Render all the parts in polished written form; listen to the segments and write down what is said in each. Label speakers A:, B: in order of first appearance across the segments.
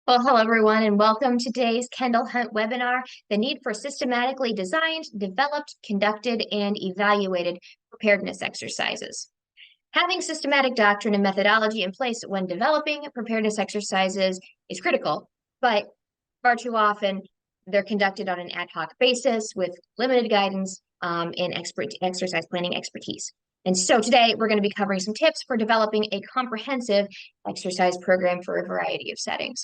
A: Well, hello everyone, and welcome to today's Kendall Hunt webinar, The Need for Systematically Designed, Developed, Conducted, and Evaluated Preparedness Exercises. Having systematic doctrine and methodology in place when developing preparedness exercises is critical, but far too often they're conducted on an ad hoc basis with limited guidance and exercise planning expertise. And so today we're going to be covering some tips for developing a comprehensive exercise program for a variety of settings.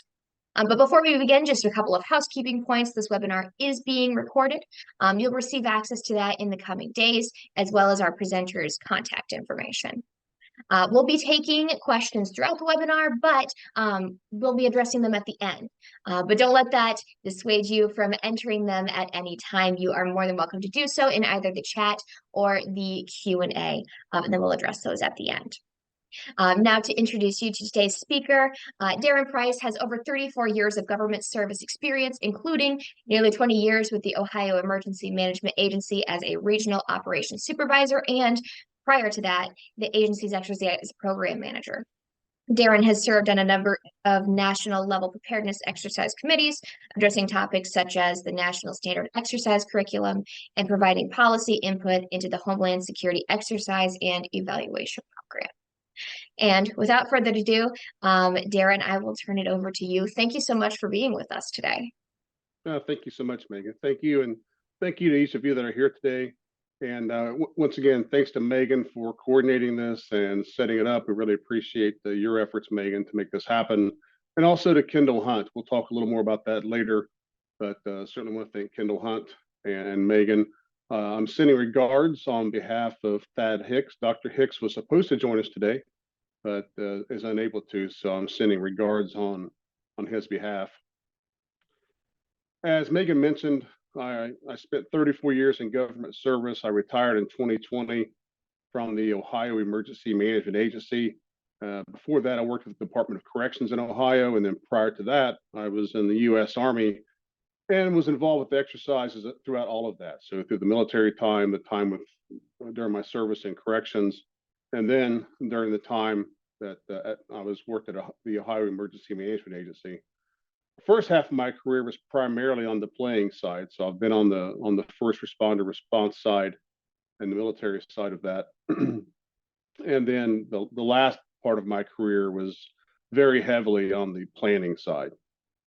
A: But before we begin, just a couple of housekeeping points. This webinar is being recorded. You'll receive access to that in the coming days, as well as our presenters' contact information. We'll be taking questions throughout the webinar, but we'll be addressing them at the end. But don't let that dissuade you from entering them at any time. You are more than welcome to do so in either the chat or the Q&A, and then we'll address those at the end. Now to introduce you to today's speaker, Darren Price has over 34 years of government service experience, including nearly 20 years with the Ohio Emergency Management Agency as a regional operations supervisor, and prior to that, the agency's exercise program manager. Darren has served on a number of national level preparedness exercise committees, addressing topics such as the National Standard Exercise Curriculum and providing policy input into the Homeland Security Exercise and Evaluation Program. And without further ado, Darren, I will turn it over to you. Thank you so much for being with us today.
B: Thank you so much, Megan. Thank you, and thank you to each of you that are here today. And once again, thanks to Megan for coordinating this and setting it up. We really appreciate your efforts, Megan, to make this happen. And also to Kendall Hunt. We'll talk a little more about that later, but certainly want to thank Kendall Hunt and Megan. I'm sending regards on behalf of Thad Hicks. Dr. Hicks was supposed to join us today, but is unable to, so I'm sending regards on his behalf. As Megan mentioned, I spent 34 years in government service. I retired in 2020 from the Ohio Emergency Management Agency. Before that, I worked at the Department of Corrections in Ohio, and then prior to that, I was in the U.S. Army and was involved with exercises throughout all of that. So through the military time, the time during my service in corrections, and then during the time that I worked at the Ohio Emergency Management Agency. The first half of my career was primarily on the playing side. So I've been on the first responder response side and the military side of that. And then the last part of my career was very heavily on the planning side.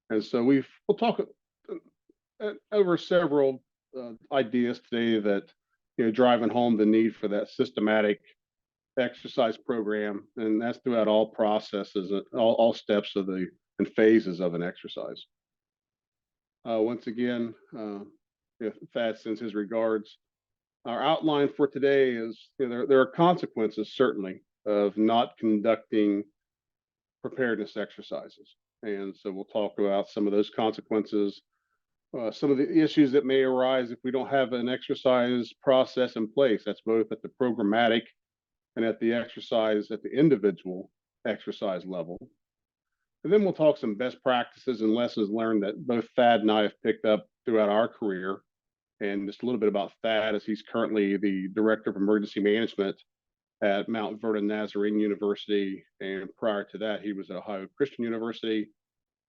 B: And so we'll talk over several ideas today that driving home the need for that systematic exercise program, and that's throughout all processes, all steps of and phases of an exercise. Once again, Thad sends his regards. Our outline for today is there are consequences certainly of not conducting preparedness exercises, and so we'll talk about some of those consequences. Some of the issues that may arise if we don't have an exercise process in place. That's both at the programmatic and at the individual exercise level. And then we'll talk some best practices and lessons learned that both Thad and I have picked up throughout our career, and just a little bit about Thad, as he's currently the Director of Emergency Management at Mount Vernon Nazarene University, and prior to that, he was at Ohio Christian University.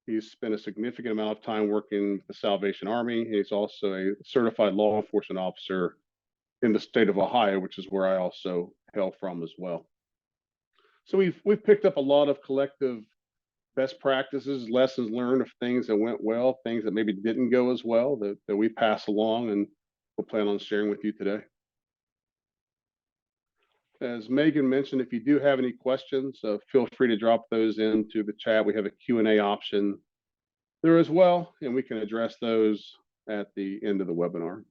B: He's spent a significant amount of time working with the Salvation Army. He's also a certified law enforcement officer in the state of Ohio, which is where I also hail from as well. So we've picked up a lot of collective best practices, lessons learned of things that went well, things that maybe didn't go as well that we pass along, and we'll plan on sharing with you today. As Megan mentioned, if you do have any questions, feel free to drop those into the chat. We have a Q&A option there as well, and we can address those at the end of the webinar.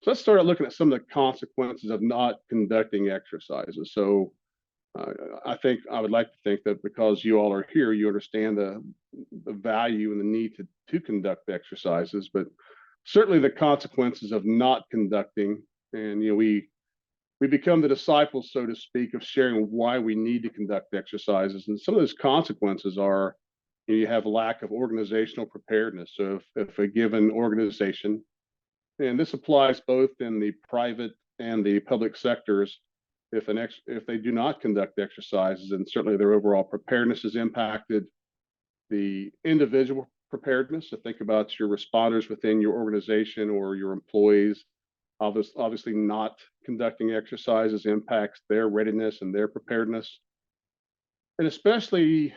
B: So let's start looking at some of the consequences of not conducting exercises. So I would like to think that because you all are here, you understand the value and the need to conduct exercises, but certainly the consequences of not conducting, and we become the disciples, so to speak, of sharing why we need to conduct exercises. And some of those consequences are you have lack of organizational preparedness. So if a given organization, and this applies both in the private and the public sectors, if they do not conduct exercises, and certainly their overall preparedness is impacted, the individual preparedness. So think about your responders within your organization or your employees. Obviously, not conducting exercises impacts their readiness and their preparedness. And especially,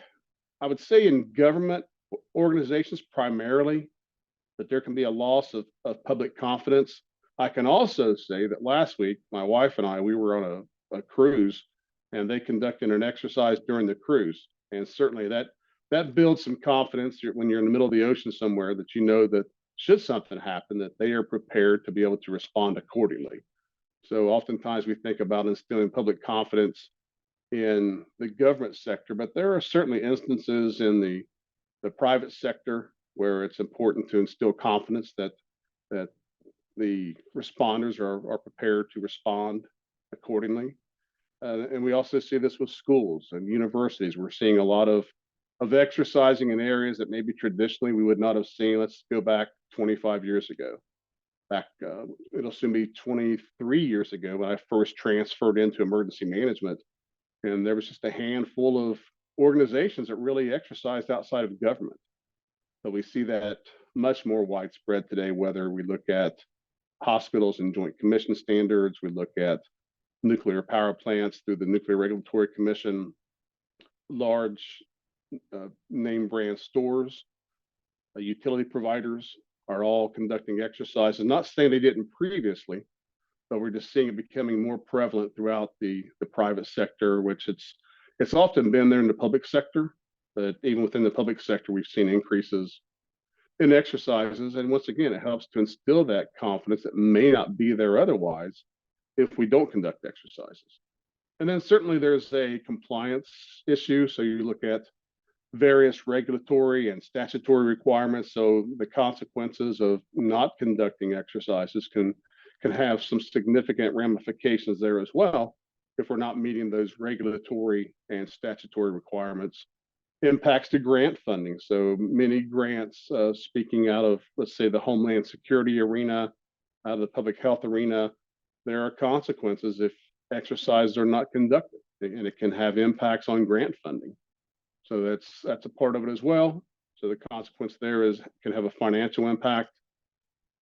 B: I would say in government organizations primarily, that there can be a loss of public confidence. I can also say that last week, my wife and I, we were on a cruise, and they conducted an exercise during the cruise. And certainly that builds some confidence when you're in the middle of the ocean somewhere, that you know that should something happen, that they are prepared to be able to respond accordingly. So oftentimes we think about instilling public confidence in the government sector, but there are certainly instances in the private sector where it's important to instill confidence that the responders are prepared to respond accordingly. And we also see this with schools and universities. We're seeing a lot of exercising in areas that maybe traditionally we would not have seen. Let's go back 25 years ago. It'll soon be 23 years ago when I first transferred into emergency management, and there was just a handful of organizations that really exercised outside of government. But we see that much more widespread today, whether we look at hospitals and Joint Commission standards, we look at nuclear power plants through the Nuclear Regulatory Commission, large name brand stores, utility providers are all conducting exercises. Not saying they didn't previously, but we're just seeing it becoming more prevalent throughout the private sector, which it's often been there in the public sector, but even within the public sector, we've seen increases in exercises. And once again, it helps to instill that confidence that may not be there otherwise if we don't conduct exercises. And then certainly there's a compliance issue. So you look at various regulatory and statutory requirements. So the consequences of not conducting exercises can have some significant ramifications there as well if we're not meeting those regulatory and statutory requirements. Impacts to grant funding. So many grants, speaking out of, let's say, the Homeland Security arena, out of the public health arena, there are consequences if exercises are not conducted, and it can have impacts on grant funding. So that's a part of it as well. So the consequence there can have a financial impact.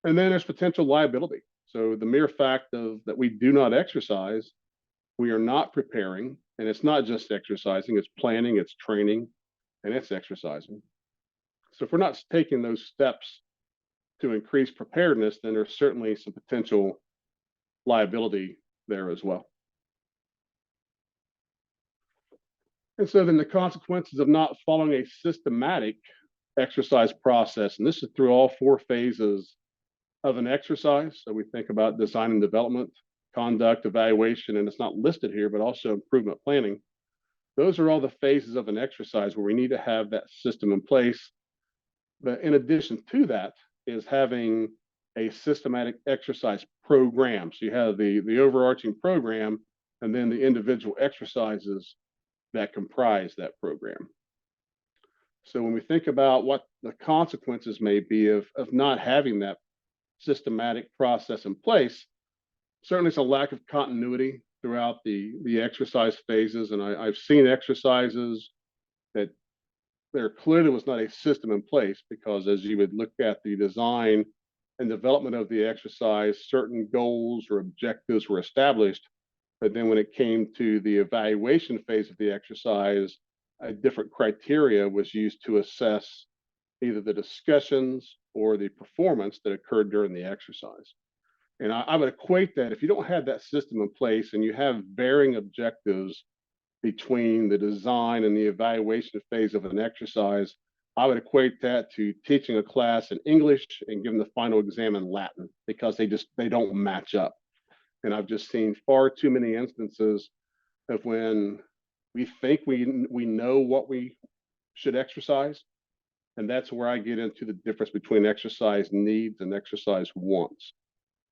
B: And then there's potential liability. So the mere fact of that we do not exercise, we are not preparing, and it's not just exercising, it's planning, it's training, and it's exercising. So if we're not taking those steps to increase preparedness, then there's certainly some potential liability there as well. And so then the consequences of not following a systematic exercise process, and this is through all 4 phases of an exercise. So we think about design and development, conduct, evaluation, and it's not listed here, but also improvement planning. Those are all the phases of an exercise where we need to have that system in place. But in addition to that is having a systematic exercise program. So you have the overarching program and then the individual exercises that comprise that program. So when we think about what the consequences may be of not having that systematic process in place, certainly it's a lack of continuity throughout the exercise phases. And I've seen exercises that there clearly was not a system in place, because as you would look at the design and development of the exercise, certain goals or objectives were established. But then when it came to the evaluation phase of the exercise, a different criteria was used to assess either the discussions or the performance that occurred during the exercise. And I would equate that if you don't have that system in place and you have varying objectives between the design and the evaluation phase of an exercise, I would equate that to teaching a class in English and giving the final exam in Latin, because they don't match up. And I've just seen far too many instances of when we think we know what we should exercise. And that's where I get into the difference between exercise needs and exercise wants.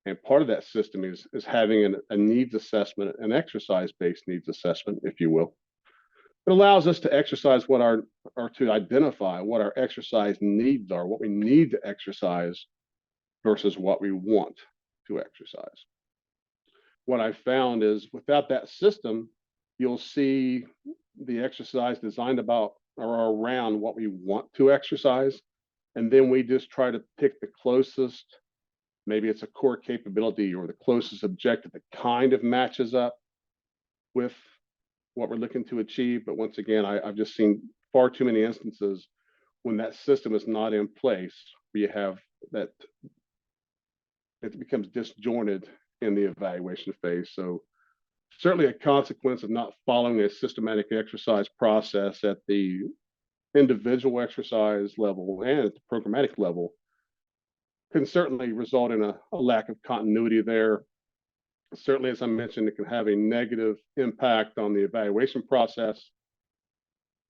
B: And part of that system is having a needs assessment, an exercise-based needs assessment, if you will. It allows us to exercise to identify what our exercise needs are, what we need to exercise versus what we want to exercise. What I found is without that system, you'll see the exercise designed are around what we want to exercise. And then we just try to pick the closest, maybe it's a core capability or the closest objective that kind of matches up with what we're looking to achieve. But once again, I've just seen far too many instances when that system is not in place, where you have that it becomes disjointed in the evaluation phase. So certainly a consequence of not following a systematic exercise process at the individual exercise level and at the programmatic level can certainly result in a lack of continuity there. Certainly, as I mentioned, it can have a negative impact on the evaluation process,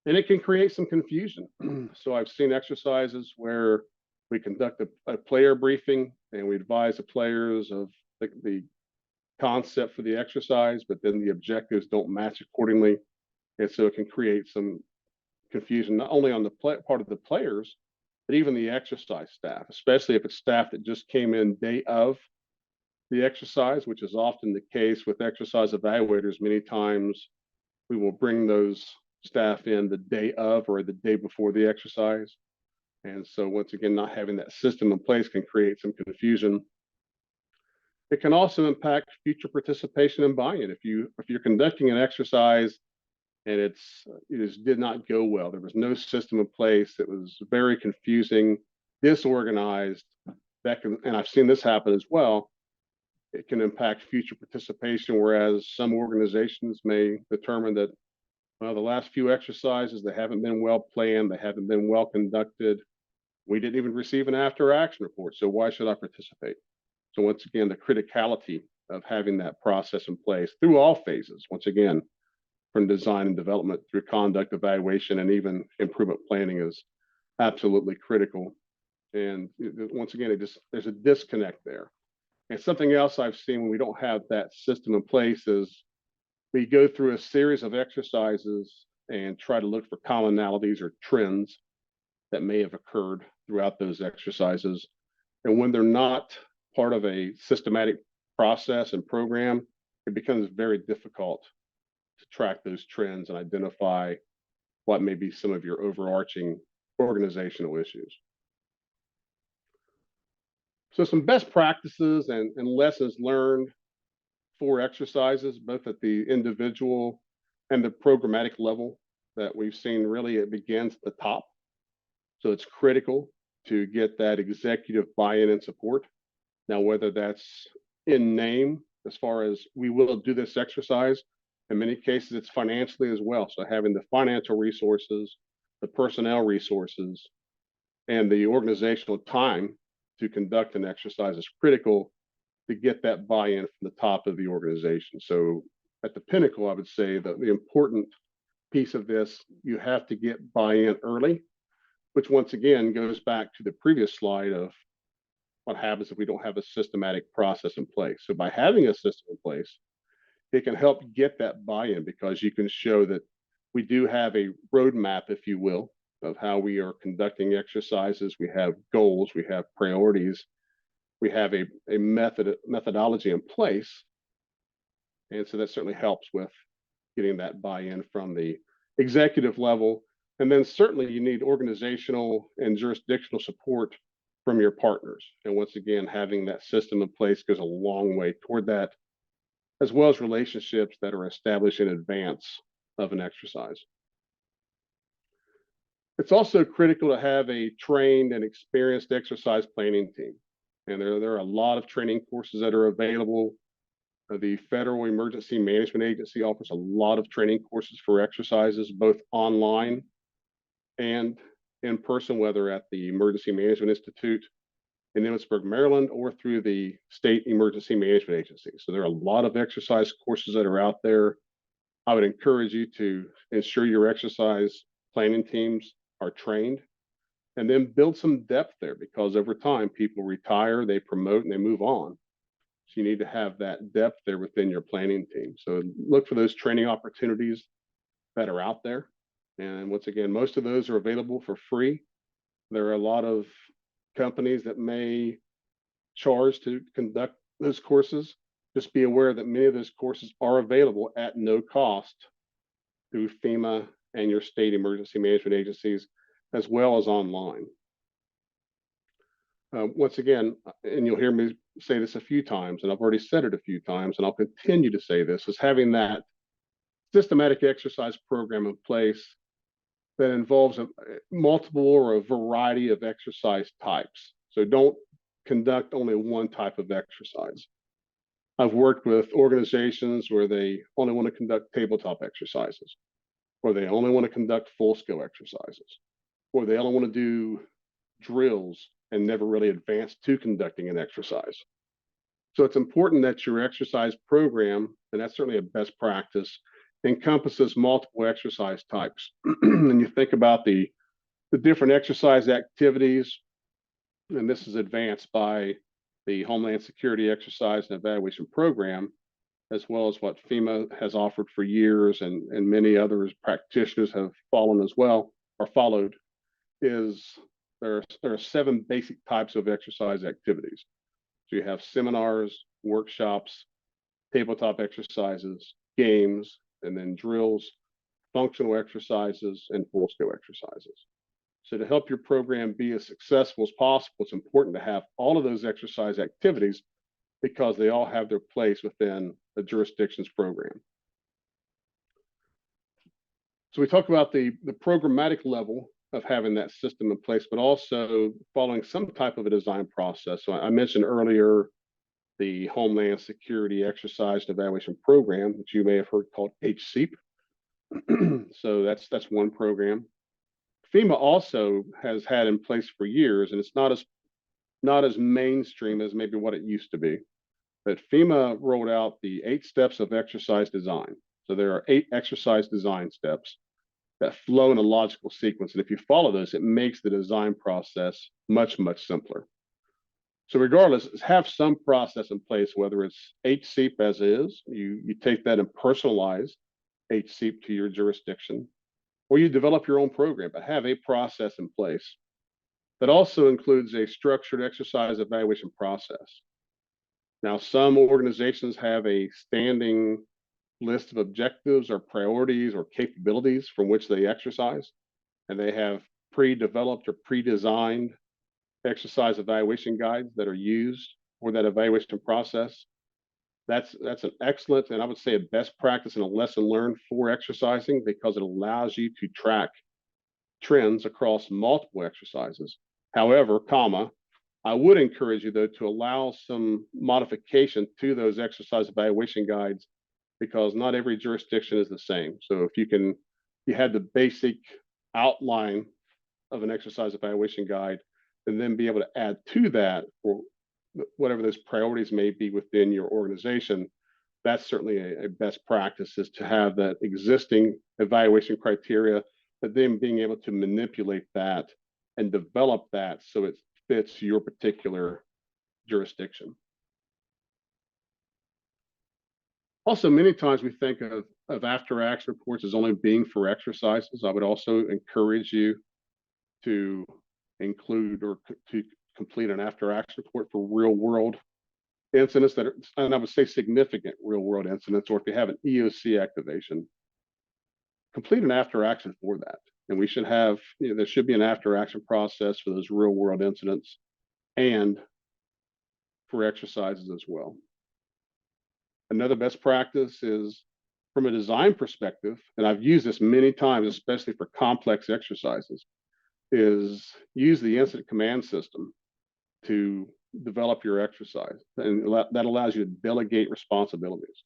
B: and it can create some confusion. So I've seen exercises where we conduct a player briefing and we advise the players of the concept for the exercise, but then the objectives don't match accordingly. And so it can create some confusion, not only on the part of the players, but even the exercise staff, especially if it's staff that just came in day of the exercise, which is often the case with exercise evaluators. Many times we will bring those staff in the day of or the day before the exercise. And so once again, not having that system in place can create some confusion. It can also impact future participation and buy-in. If you're conducting an exercise and it just did not go well, there was no system in place, it was very confusing, disorganized, that can, and I've seen this happen as well, it can impact future participation, whereas some organizations may determine that, well, the last few exercises, they haven't been well planned, they haven't been well conducted, we didn't even receive an after action report, so why should I participate? So once again, the criticality of having that process in place through all phases, once again, from design and development through conduct evaluation and even improvement planning, is absolutely critical. And once again, there's a disconnect there. And something else I've seen when we don't have that system in place is we go through a series of exercises and try to look for commonalities or trends that may have occurred throughout those exercises. And when they're not part of a systematic process and program, it becomes very difficult to track those trends and identify what may be some of your overarching organizational issues. So some best practices and lessons learned for exercises, both at the individual and the programmatic level that we've seen. Really, it begins at the top. So it's critical to get that executive buy-in and support. Now, whether that's in name, as far as we will do this exercise, in many cases, it's financially as well. So having the financial resources, the personnel resources, and the organizational time to conduct an exercise is critical to get that buy-in from the top of the organization. So at the pinnacle, I would say that the important piece of this, you have to get buy-in early, which once again goes back to the previous slide of what happens if we don't have a systematic process in place. So by having a system in place, it can help get that buy-in, because you can show that we do have a roadmap, if you will, of how we are conducting exercises. We have goals, we have priorities, we have a methodology in place. And so that certainly helps with getting that buy-in from the executive level. And then certainly you need organizational and jurisdictional support from your partners. And once again, having that system in place goes a long way toward that, as well as relationships that are established in advance of an exercise. It's also critical to have a trained and experienced exercise planning team. And there are a lot of training courses that are available. The Federal Emergency Management Agency offers a lot of training courses for exercises, both online and in person, whether at the Emergency Management Institute in Emmitsburg, Maryland, or through the State Emergency Management Agency. So there are a lot of exercise courses that are out there. I would encourage you to ensure your exercise planning teams are trained, and then build some depth there, because over time people retire, they promote, and they move on. So you need to have that depth there within your planning team. So look for those training opportunities that are out there. And once again, most of those are available for free. There are a lot of companies that may charge to conduct those courses. Just be aware that many of those courses are available at no cost through FEMA and your state emergency management agencies, as well as online. Once again, and you'll hear me say this a few times, and I've already said it a few times, and I'll continue to say this, is having that systematic exercise program in place that involves multiple or a variety of exercise types. So don't conduct only one type of exercise. I've worked with organizations where they only want to conduct tabletop exercises, or they only want to conduct full-scale exercises, or they only want to do drills and never really advance to conducting an exercise. So it's important that your exercise program, and that's certainly a best practice, encompasses multiple exercise types. And you think about the different exercise activities, and this is advanced by the Homeland Security Exercise and Evaluation Program, as well as what FEMA has offered for years, and many others practitioners have followed as well, or followed, is there are 7 basic types of exercise activities. So you have seminars, workshops, tabletop exercises, games, and then drills, functional exercises, and full-scale exercises. So to help your program be as successful as possible, it's important to have all of those exercise activities because they all have their place within a jurisdiction's program. So we talked about the programmatic level of having that system in place, but also following some type of a design process. So I mentioned earlier the Homeland Security Exercise and Evaluation Program, which you may have heard called HCEP. So that's one program. FEMA also has had in place for years, and it's not as mainstream as maybe what it used to be. But FEMA rolled out the 8 steps of exercise design. So there are 8 exercise design steps that flow in a logical sequence. And if you follow those, it makes the design process much, much simpler. So regardless, have some process in place, whether it's HCEP as is, you take that and personalize HCEP to your jurisdiction, or you develop your own program, but have a process in place that also includes a structured exercise evaluation process. Now, some organizations have a standing list of objectives or priorities or capabilities from which they exercise, and they have pre-developed or pre-designed exercise evaluation guides that are used for that evaluation process. That's an excellent, and I would say a best practice and a lesson learned for exercising, because it allows you to track trends across multiple exercises. However, I would encourage you though to allow some modification to those exercise evaluation guides, because not every jurisdiction is the same. So if you had the basic outline of an exercise evaluation guide, and then be able to add to that for whatever those priorities may be within your organization, that's certainly a best practice, is to have that existing evaluation criteria, but then being able to manipulate that and develop that so it fits your particular jurisdiction. Also, many times we think of after action reports as only being for exercises. I would also encourage you to include or to complete an after action report for real world incidents that are, and I would say significant real world incidents, or if you have an EOC activation, complete an after action for that. And we should have, there should be an after action process for those real world incidents and for exercises as well. Another best practice is from a design perspective, and I've used this many times, especially for complex exercises, is use the incident command system to develop your exercise, and that allows you to delegate responsibilities.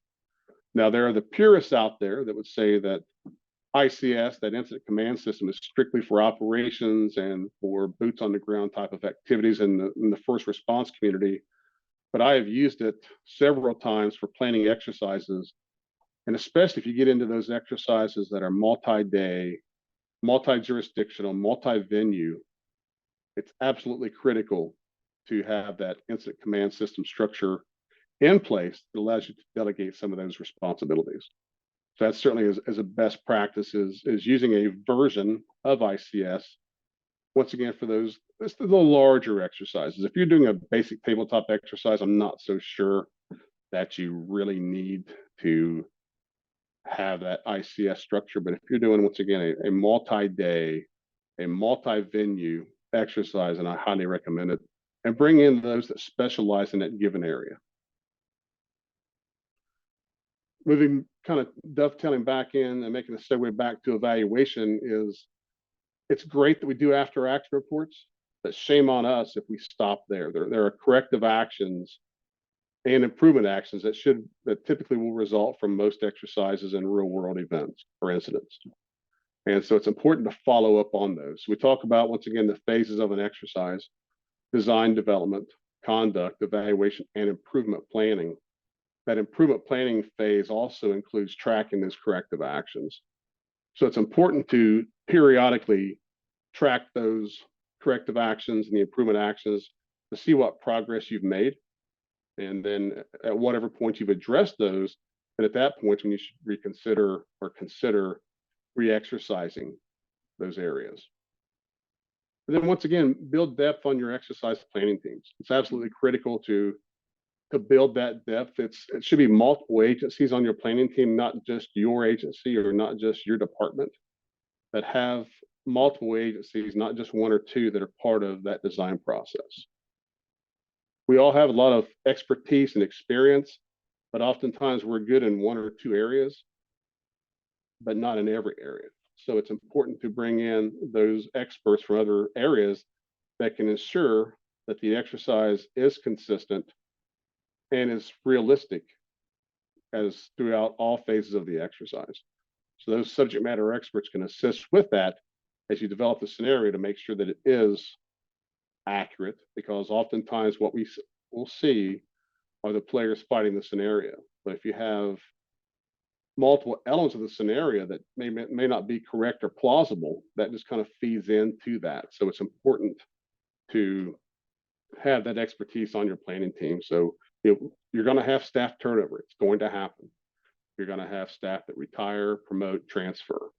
B: Now, there are the purists out there that would say that ICS, that incident command system, is strictly for operations and for boots on the ground type of activities in the first response community. But I have used it several times for planning exercises, and especially if you get into those exercises that are multi-day, multi-jurisdictional, multi-venue, it's absolutely critical to have that incident command system structure in place that allows you to delegate some of those responsibilities. So that certainly is a best practice, is using a version of ICS, once again, for the larger exercises. If you're doing a basic tabletop exercise, I'm not so sure that you really need to have that ICS structure. But if you're doing, once again, a multi-day, a multi-venue exercise, and I highly recommend it, and bring in those that specialize in that given area. Moving, kind of dovetailing back in and making a segue back to evaluation is, it's great that we do after action reports, but shame on us if we stop there. There are corrective actions and improvement actions that typically will result from most exercises and real world events or incidents. And so it's important to follow up on those. We talk about, once again, the phases of an exercise: design, development, conduct, evaluation, and improvement planning. That improvement planning phase also includes tracking those corrective actions. So it's important to periodically track those corrective actions and the improvement actions to see what progress you've made. And then at whatever point you've addressed those, and at that point, when you should reconsider or consider re-exercising those areas. And then once again, build depth on your exercise planning teams. It's absolutely critical to build that depth. It should be multiple agencies on your planning team, not just your agency or not just your department, but have multiple agencies, not just one or two, that are part of that design process. We all have a lot of expertise and experience, but oftentimes we're good in one or two areas, but not in every area. So it's important to bring in those experts from other areas that can ensure that the exercise is consistent and is realistic as throughout all phases of the exercise. So those subject matter experts can assist with that as you develop the scenario to make sure that it is accurate, because oftentimes what we will see are the players fighting the scenario. But if you have multiple elements of the scenario that may not be correct or plausible, that just kind of feeds into that. So it's important to have that expertise on your planning team. So you're going to have staff turnover. It's going to happen. You're going to have staff that retire, promote, transfer.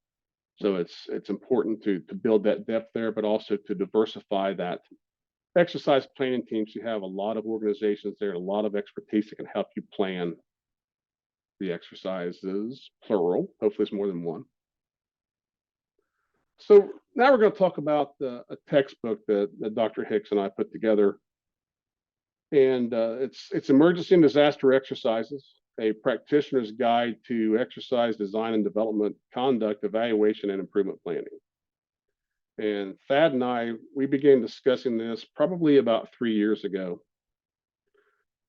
B: So it's important to build that depth there, but also to diversify that exercise planning teams. You have a lot of organizations there, a lot of expertise that can help you plan the exercises, plural. Hopefully it's more than one. So now we're going to talk about a textbook that Dr. Hicks and I put together. And it's Emergency and Disaster Exercises, a practitioner's guide to exercise design and development, conduct, evaluation, and improvement planning. And Thad and I, we began discussing this probably about 3 years ago.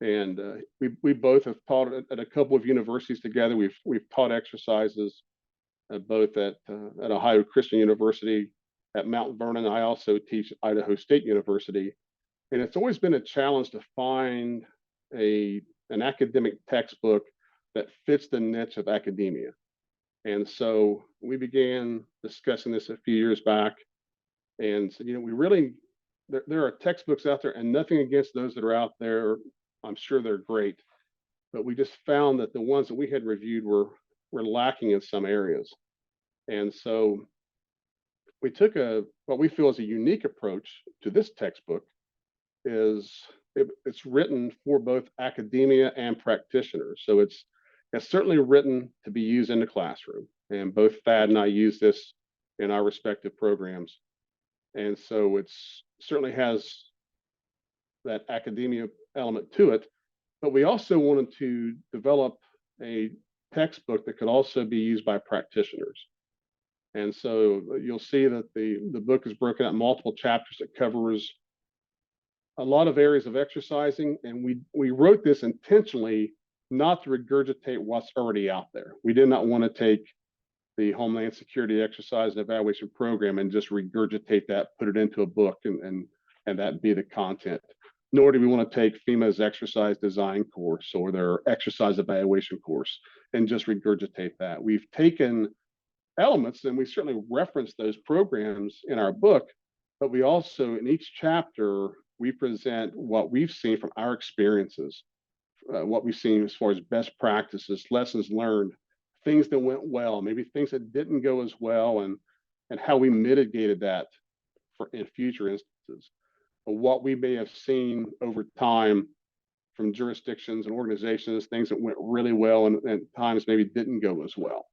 B: And we both have taught at a couple of universities together. We've taught exercises both at Ohio Christian University, at Mount Vernon. I also teach at Idaho State University. And it's always been a challenge to find an academic textbook that fits the niche of academia. And so we began discussing this a few years back and said, we really, there are textbooks out there, and nothing against those that are out there. I'm sure they're great, but we just found that the ones that we had reviewed were lacking in some areas. And so we took what we feel is a unique approach to this textbook. It's written for both academia and practitioners. So it's certainly written to be used in the classroom. And both Thad and I use this in our respective programs. And so it certainly has that academia element to it. But we also wanted to develop a textbook that could also be used by practitioners. And so you'll see that the book is broken out in multiple chapters that covers a lot of areas of exercising, and we wrote this intentionally not to regurgitate what's already out there. We did not want to take the Homeland Security Exercise and Evaluation Program and just regurgitate that, put it into a book, and that be the content. Nor do we want to take FEMA's exercise design course or their exercise evaluation course and just regurgitate that. We've taken elements, and we certainly reference those programs in our book, but we also, in each chapter, we present what we've seen from our experiences, what we've seen as far as best practices, lessons learned, things that went well, maybe things that didn't go as well, and how we mitigated that in future instances. But what we may have seen over time from jurisdictions and organizations, things that went really well and times maybe didn't go as well.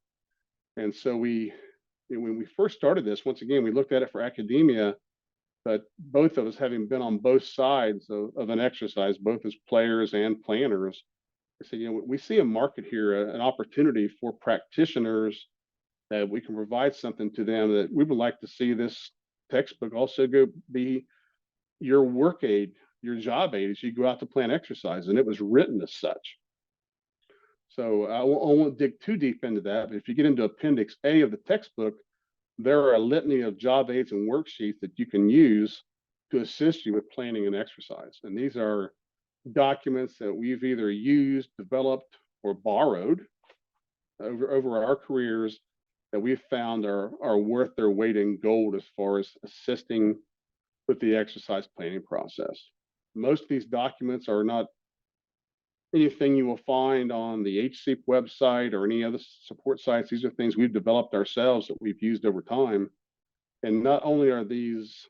B: And so when we first started this, once again, we looked at it for academia, but both of us having been on both sides of an exercise, both as players and planners, I said, we see a market here, an opportunity for practitioners that we can provide something to them that we would like to see this textbook also go be your work aid, your job aid as you go out to plan exercise. And it was written as such. So I won't dig too deep into that, but if you get into Appendix A of the textbook, there are a litany of job aids and worksheets that you can use to assist you with planning an exercise. And these are documents that we've either used, developed, or borrowed over our careers that we've found are worth their weight in gold as far as assisting with the exercise planning process. Most of these documents are not anything you will find on the HCEP website or any other support sites. These are things we've developed ourselves that we've used over time. And not only are these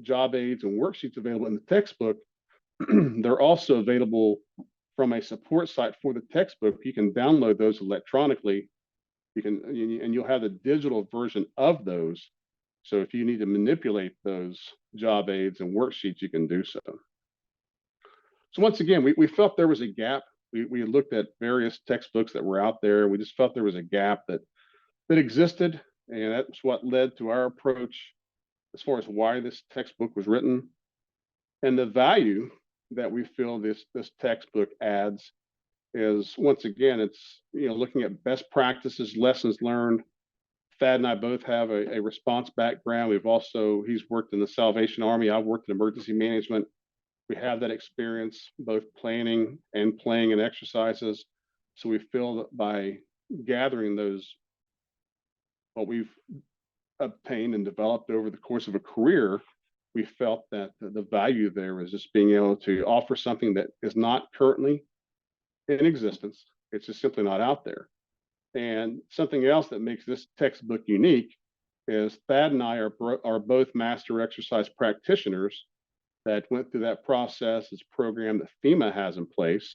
B: job aids and worksheets available in the textbook, they're also available from a support site for the textbook. You can download those electronically. And you'll have the digital version of those. So if you need to manipulate those job aids and worksheets, you can do so. So once again, we felt there was a gap. We looked at various textbooks that were out there. We just felt there was a gap that existed. And that's what led to our approach as far as why this textbook was written. And the value that we feel this textbook adds is, once again, it's looking at best practices, lessons learned. Thad and I both have a response background. He's worked in the Salvation Army. I've worked in emergency management. We have that experience, both planning and playing in exercises. So we feel that by gathering those, what we've obtained and developed over the course of a career, we felt that the value there is just being able to offer something that is not currently in existence. It's just simply not out there. And something else that makes this textbook unique is Thad and I are both master exercise practitioners that went through that process, this program that FEMA has in place.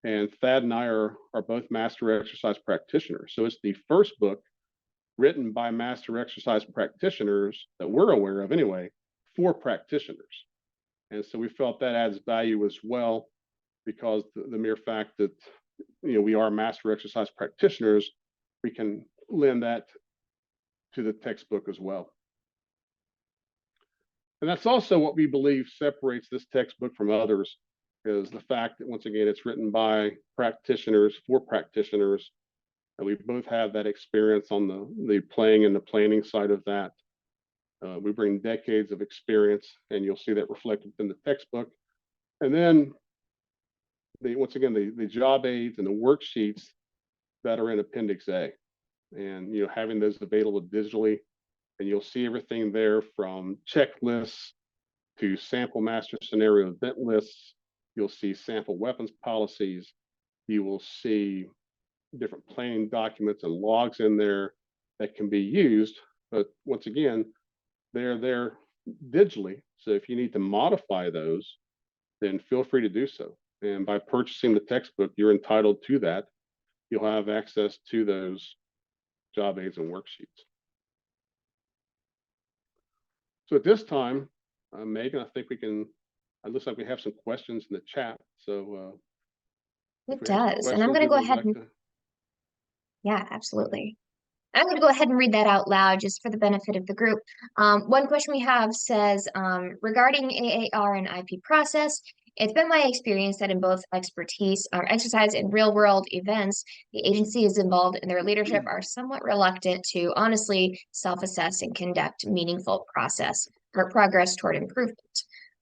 B: And Thad and I are both master exercise practitioners. So it's the first book written by master exercise practitioners that we're aware of anyway, for practitioners. And so we felt that adds value as well, because the mere fact that we are master exercise practitioners, we can lend that to the textbook as well. And that's also what we believe separates this textbook from others, is the fact that, once again, it's written by practitioners for practitioners, and we both have that experience on the playing and the planning side of that. We bring decades of experience, and you'll see that reflected in the textbook. And then once again, the job aids and the worksheets that are in Appendix A, and having those available digitally, and you'll see everything there from checklists to sample master scenario event lists. You'll see sample weapons policies. You will see different planning documents and logs in there that can be used. But once again, they're there digitally. So if you need to modify those, then feel free to do so. And by purchasing the textbook, you're entitled to that. You'll have access to those job aids and worksheets. So at this time, Megan, I think it looks like we have some questions in the chat. So
A: it does. And I'm going to go ahead and, yeah, absolutely. I'm going to go ahead and read that out loud just for the benefit of the group. One question we have says, regarding AAR and IP process, it's been my experience that in both expertise, exercise, and real-world events, the agencies involved in their leadership are somewhat reluctant to honestly self-assess and conduct meaningful process or progress toward improvement.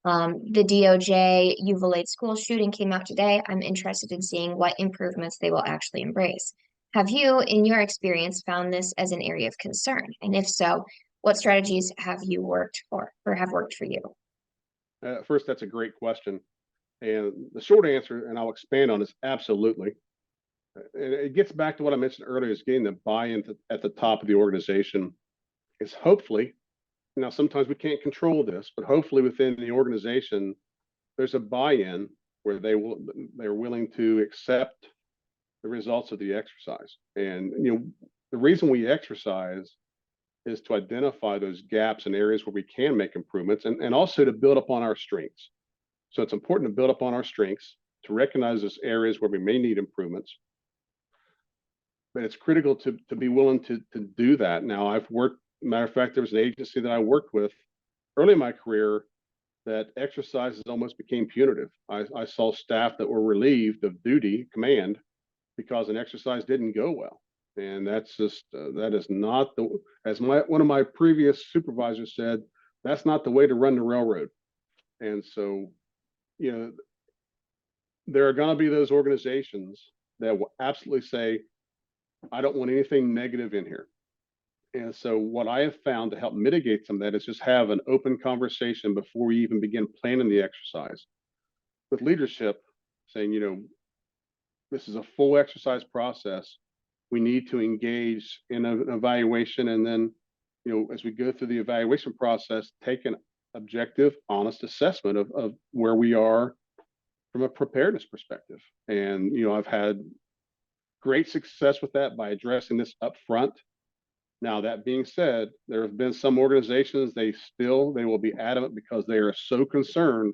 A: The DOJ Uvalde school shooting came out today. I'm interested in seeing what improvements they will actually embrace. Have you, in your experience, found this as an area of concern? And if so, what strategies have you worked for or have worked for you?
B: First, that's a great question. And the short answer, and I'll expand on this, absolutely. And it gets back to what I mentioned earlier, is getting the buy-in at the top of the organization. Is hopefully, now sometimes we can't control this, but hopefully within the organization, there's a buy-in where they're willing to accept the results of the exercise. And the reason we exercise is to identify those gaps and areas where we can make improvements, and also to build upon our strengths. So it's important to build upon our strengths, to recognize those areas where we may need improvements. But it's critical to be willing to do that. Now, I've worked, matter of fact, there was an agency that I worked with early in my career that exercises almost became punitive. I saw staff that were relieved of duty, command, because an exercise didn't go well. And that's just, that is not the, as one of my previous supervisors said, that's not the way to run the railroad. And so, there are going to be those organizations that will absolutely say, I don't want anything negative in here. And so what I have found to help mitigate some of that is just have an open conversation before we even begin planning the exercise with leadership, saying, this is a full exercise process. We need to engage in an evaluation. And then, as we go through the evaluation process, take an objective, honest assessment of where we are from a preparedness perspective. And, I've had great success with that by addressing this up front. Now, that being said, there have been some organizations, they will be adamant because they are so concerned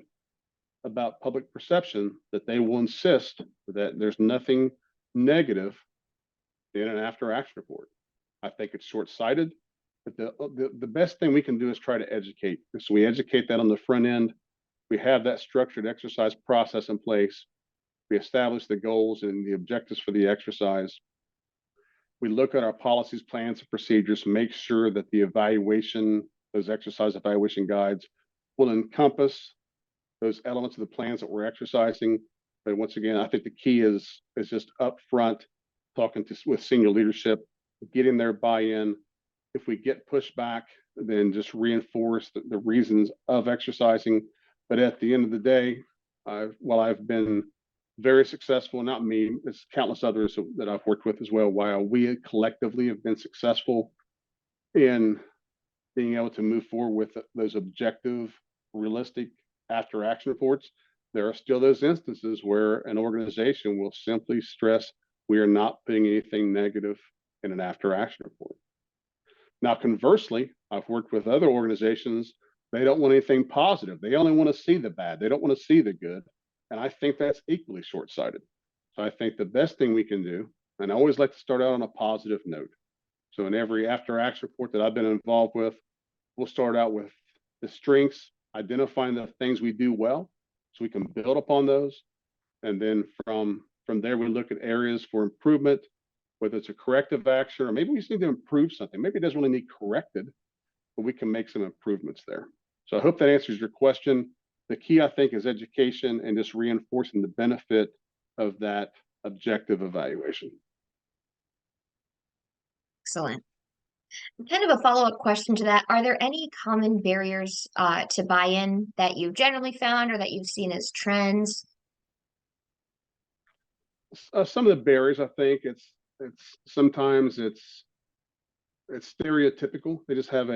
B: about public perception that they will insist that there's nothing negative in an after action report. I think it's short-sighted, but the best thing we can do is try to educate. So we educate that on the front end. We have that structured exercise process in place. We establish the goals and the objectives for the exercise. We look at our policies, plans, and procedures, make sure that the evaluation, those exercise evaluation guides will encompass those elements of the plans that we're exercising. But once again, I think the key is just upfront, talking with senior leadership, getting their buy-in. If we get pushback, then just reinforce the reasons of exercising. But at the end of the day, while I've been very successful, not me, it's countless others that I've worked with as well, while we collectively have been successful in being able to move forward with those objective, realistic after action reports, there are still those instances where an organization will simply stress, we are not putting anything negative in an after action report. Now, conversely, I've worked with other organizations, they don't want anything positive. They only want to see the bad. They don't want to see the good. And I think that's equally short-sighted. So I think the best thing we can do, and I always like to start out on a positive note. So in every after action report that I've been involved with, we'll start out with the strengths, identifying the things we do well, so we can build upon those. And then from there, we look at areas for improvement, whether it's a corrective action, or maybe we just need to improve something. Maybe it doesn't really need corrected, but we can make some improvements there. So I hope that answers your question. The key, I think, is education and just reinforcing the benefit of that objective evaluation.
A: Excellent. Kind of a follow-up question to that. Are there any common barriers to buy-in that you've generally found or that you've seen as trends?
B: Some of the barriers, I think, sometimes it's stereotypical. They just have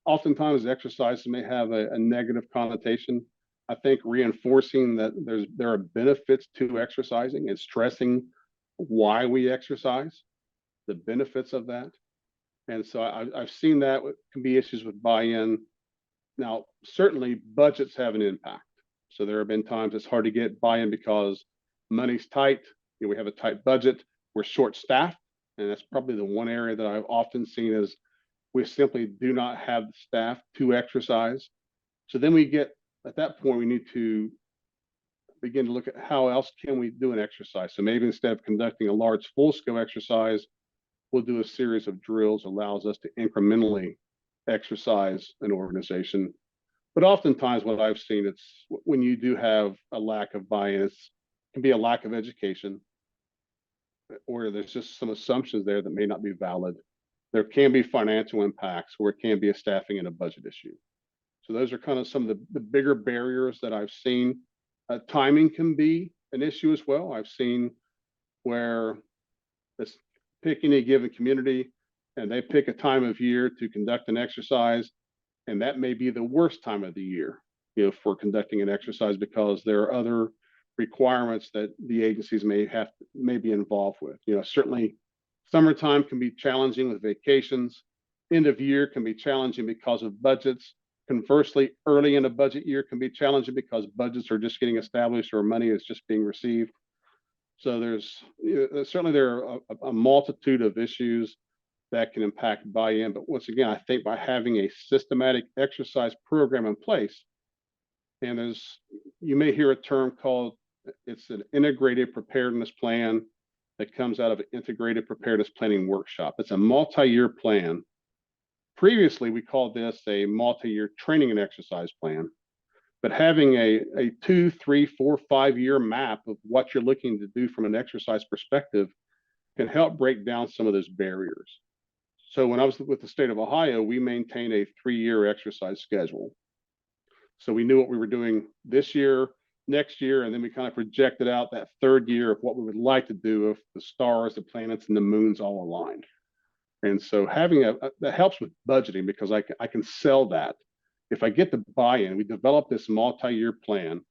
B: oftentimes exercises may have a negative connotation. I think reinforcing that there are benefits to exercising and stressing why we exercise, the benefits of that. And so I've seen that can be issues with buy-in. Now, certainly budgets have an impact. So there have been times it's hard to get buy-in because money's tight. We have a tight budget. We're short-staffed. And that's probably the one area that I've often seen is we simply do not have the staff to exercise. So then at that point, we need to begin to look at how else can we do an exercise. So maybe instead of conducting a large full-scale exercise, we'll do a series of drills, allows us to incrementally exercise an organization. But oftentimes what I've seen, it's when you do have a lack of buy-in, it can be a lack of education, or there's just some assumptions there that may not be valid. There can be financial impacts, or it can be a staffing and a budget issue. So those are kind of some of the bigger barriers that I've seen. Timing can be an issue as well. I've seen where let's pick any given community and they pick a time of year to conduct an exercise, and that may be the worst time of the year. for conducting an exercise, because there are other requirements that the agencies may be involved with. Certainly summertime can be challenging with vacations. End of year can be challenging because of budgets. Conversely, early in a budget year can be challenging because budgets are just getting established or money is just being received. So certainly there are a multitude of issues that can impact buy-in. But once again, I think by having a systematic exercise program in place, and you may hear a term called, it's an integrated preparedness plan that comes out of an integrated preparedness planning workshop. It's a multi-year plan. Previously, we called this a multi-year training and exercise plan. But having a 2, 3, 4, 5-year map of what you're looking to do from an exercise perspective can help break down some of those barriers. So when I was with the state of Ohio, we maintained a 3-year exercise schedule. So we knew what we were doing this year, next year, and then we kind of projected out that 3rd year of what we would like to do if the stars, the planets, and the moons all aligned. And so having that helps with budgeting, because I can sell that. If I get the buy-in, we develop this multi-year plan.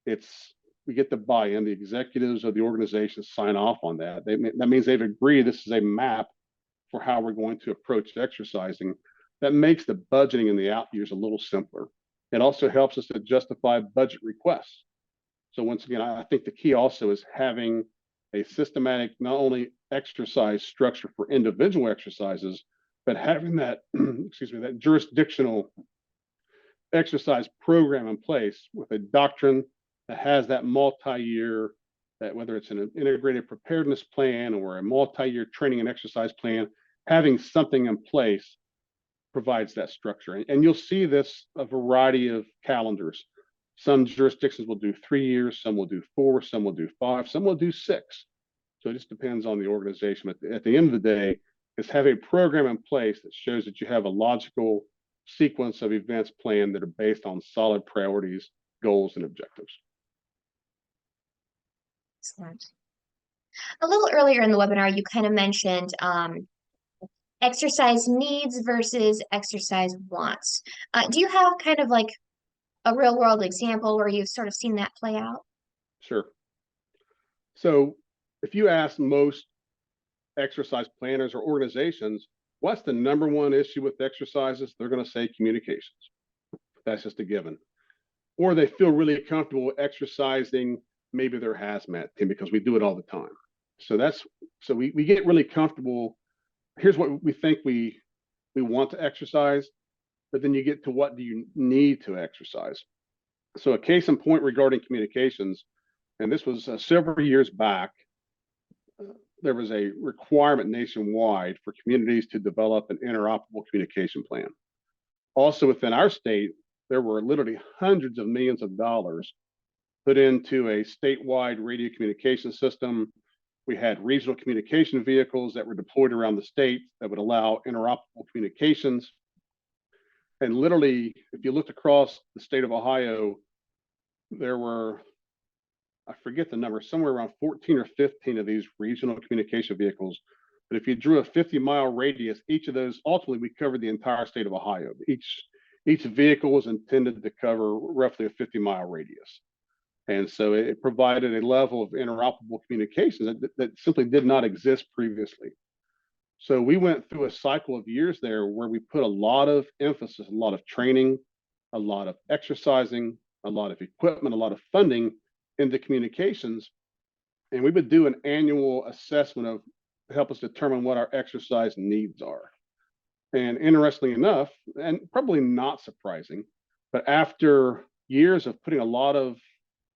B: We get the buy-in, the executives of the organization sign off on that. That means they've agreed this is a map for how we're going to approach exercising. That makes the budgeting in the out years a little simpler. It also helps us to justify budget requests. So once again, I think the key also is having a systematic, not only exercise structure for individual exercises, but having that, that jurisdictional exercise program in place with a doctrine that has that multi-year, that whether it's an integrated preparedness plan or a multi-year training and exercise plan, having something in place provides that structure. And you'll see this a variety of calendars. Some jurisdictions will do 3 years, some will do 4, some will do 5, some will do 6. So it just depends on the organization. At the end of the day, is have a program in place that shows that you have a logical sequence of events planned that are based on solid priorities, goals, and objectives.
A: Excellent. A little earlier in the webinar, you kind of mentioned exercise needs versus exercise wants. Do you have kind of like a real world example where you've sort of seen that play out?
B: Sure. So if you ask most exercise planners or organizations, what's the number one issue with exercises? They're going to say communications. That's just a given. Or they feel really comfortable exercising maybe their hazmat team because we do it all the time. So we get really comfortable. Here's what we think we want to exercise, but then you get to what do you need to exercise. So a case in point regarding communications, and this was several years back, there was a requirement nationwide for communities to develop an interoperable communication plan. Also within our state, there were literally hundreds of millions of dollars put into a statewide radio communication system. We had regional communication vehicles that were deployed around the state that would allow interoperable communications. And literally, if you looked across the state of Ohio, there were, I forget the number, somewhere around 14 or 15 of these regional communication vehicles. But if you drew a 50-mile radius, each of those, ultimately, we covered the entire state of Ohio. Each vehicle was intended to cover roughly a 50-mile radius. And so it provided a level of interoperable communications that simply did not exist previously. So we went through a cycle of years there where we put a lot of emphasis, a lot of training, a lot of exercising, a lot of equipment, a lot of funding into communications. And we would do an annual assessment to help us determine what our exercise needs are. And interestingly enough, and probably not surprising, but after years of putting a lot of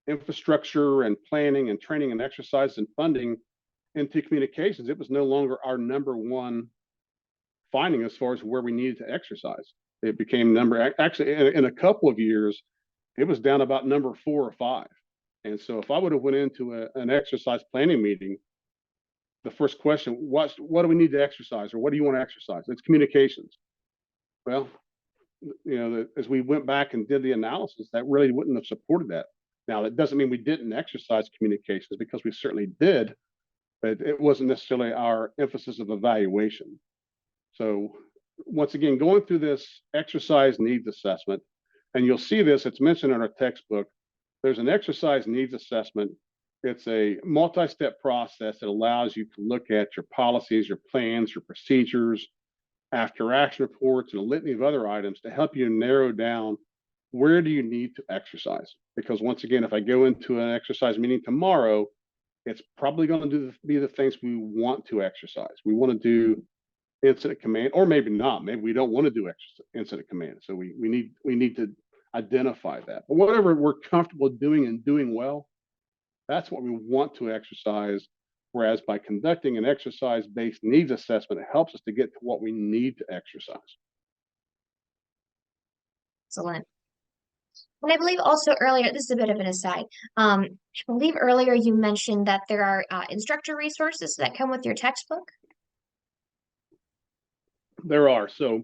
B: infrastructure and planning and training and exercise and funding into communications, it was no longer our number one finding as far as where we needed to exercise. It became actually in a couple of years, it was down about number 4 or 5. And so if I would have went into an exercise planning meeting, the first question, what do we need to exercise, or what do you want to exercise? It's communications. Well, as we went back and did the analysis, that really wouldn't have supported that. Now, that doesn't mean we didn't exercise communications, because we certainly did, but it wasn't necessarily our emphasis of evaluation. So once again, going through this exercise needs assessment And you'll see this, it's mentioned in our textbook. There's an exercise needs assessment. It's a multi-step process that allows you to look at your policies, your plans, your procedures, after action reports, and a litany of other items to help you narrow down where do you need to exercise. Because once again, if I go into an exercise meeting tomorrow, it's probably going to be the things we want to exercise. We want to do incident command, or maybe not. Maybe we don't want to do incident command. So we need to identify that. But whatever we're comfortable doing and doing well, that's what we want to exercise. Whereas by conducting an exercise-based needs assessment, it helps us to get to what we need to exercise.
A: Excellent. And I believe also earlier, this is a bit of an aside, I believe earlier you mentioned that there are instructor resources that come with your textbook.
B: There are. So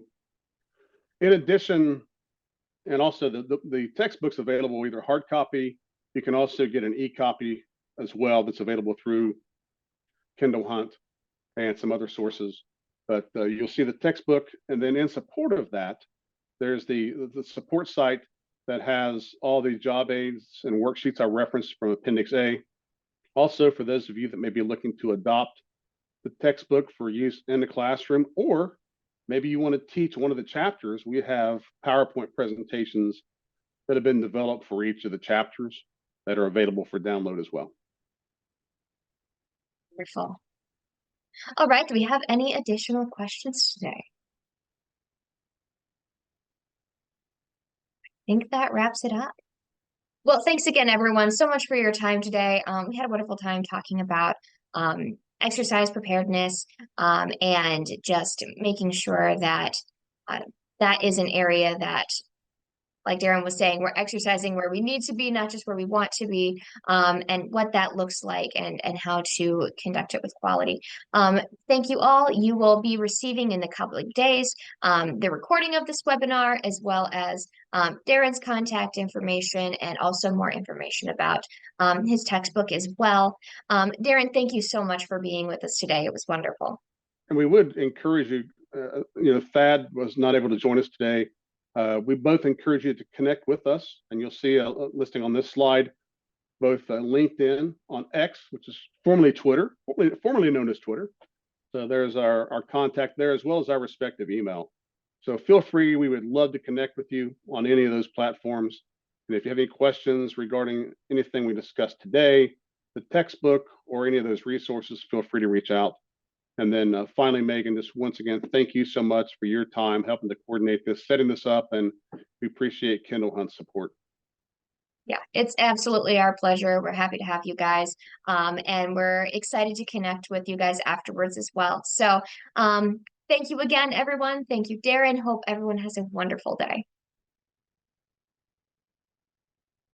B: in addition, and also the textbook's available either hard copy, you can also get an e-copy as well that's available through Kindle Hunt and some other sources. But you'll see the textbook, and then in support of that, there's the support site that has all the job aids and worksheets I referenced from Appendix A. Also, for those of you that may be looking to adopt the textbook for use in the classroom, or maybe you want to teach one of the chapters, we have PowerPoint presentations that have been developed for each of the chapters that are available for download as well.
A: Wonderful. All right, do we have any additional questions today? I think that wraps it up. Well, thanks again, everyone, so much for your time today. We had a wonderful time talking about exercise preparedness and just making sure that that is an area that, like Darren was saying, we're exercising where we need to be, not just where we want to be, and what that looks like and how to conduct it with quality. Thank you all. You will be receiving in the coming days the recording of this webinar, as well as Darren's contact information and also more information about his textbook as well. Darren, thank you so much for being with us today. It was wonderful.
B: And we would encourage you, Thad was not able to join us today. We both encourage you to connect with us, and you'll see a listing on this slide, both LinkedIn, on X, which is formerly Twitter, formerly known as Twitter. So there's our contact there, as well as our respective email. So feel free, we would love to connect with you on any of those platforms. And if you have any questions regarding anything we discussed today, the textbook, or any of those resources, feel free to reach out. And then finally, Megan, just once again, thank you so much for your time helping to coordinate this, setting this up, and we appreciate Kindle Hunt's support.
A: Yeah, it's absolutely our pleasure. We're happy to have you guys, and we're excited to connect with you guys afterwards as well. So thank you again, everyone. Thank you, Darren. Hope everyone has a wonderful day.